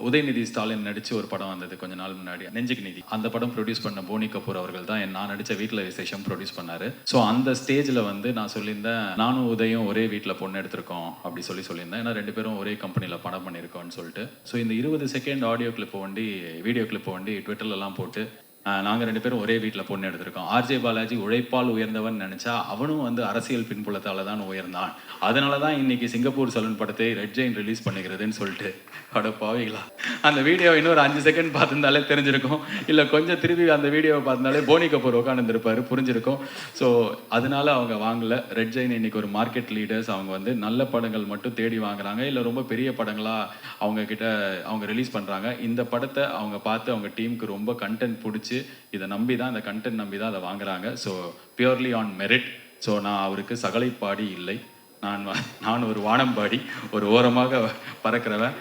உதயநிதி ஸ்டாலின் நடிச்சு ஒரு படம் வந்தது கொஞ்ச நாள் முன்னாடி, நெஞ்சுக்கு நிதி. அந்த படம் ப்ரொடியூஸ் பண்ண போனி கபூர் அவர்கள் தான் நான் நடிச்ச வீட்டில் விசேஷம் ப்ரொடியூஸ் பண்ணாரு. ஸோ அந்த ஸ்டேஜில் வந்து நான் சொல்லியிருந்தேன், நானும் உதயம் ஒரே வீட்டில் பொண்ணு எடுத்திருக்கோம் அப்படி சொல்லியிருந்தேன். ஏன்னா 2 பேரும் ஒரே கம்பெனியில் படம் பண்ணியிருக்கோம்னு சொல்லிட்டு. ஸோ இந்த 20 செகண்ட் ஆடியோ கிளிப்பை வண்டி வீடியோ கிளிப்பை வண்டி ட்விட்டர்லலாம் போட்டு நாங்கள் 2 பேரும் ஒரே வீட்டில் பொண்ணு எடுத்திருக்கோம். ஆர்ஜே பாலாஜி உழைப்பால் உயர்ந்தவன் நினச்சா அவனும் வந்து அரசியல் பின்புலத்தால் தான் உயர்ந்தான். அதனால தான் இன்னைக்கு சிங்கப்பூர் சலூன் படத்தை ரெட் ஜெயின் ரிலீஸ் பண்ணுகிறதுன்னு சொல்லிட்டு. அட பாவிங்களா, அந்த வீடியோ இன்னொரு 5 செகண்ட் பார்த்துருந்தாலே தெரிஞ்சிருக்கும். இல்லை கொஞ்சம் திருப்பி அந்த வீடியோவை பார்த்தாலே போனி கபூர் உட்காந்துருப்பாரு, புரிஞ்சிருக்கும். ஸோ அதனால அவங்க வாங்கலை. ரெட் ஜெயின் இன்னைக்கு ஒரு மார்க்கெட் லீடர்ஸ். அவங்க வந்து நல்ல படங்கள் மட்டும் தேடி வாங்குறாங்க, இல்லை ரொம்ப பெரிய படங்களாக அவங்க ரிலீஸ் பண்ணுறாங்க. இந்த படத்தை அவங்க பார்த்து அவங்க டீமுக்கு ரொம்ப கண்டென்ட் பிடிச்சி இதை நம்பி தான், இந்த கண்டென்ட் நம்பி தான் அதை வாங்குறாங்க. So purely on merit. So நான் அவருக்கு சகலைப்பாடி இல்லை, நான் ஒரு வானம்பாடி, ஒரு ஓரமாக பறக்கிறவன்.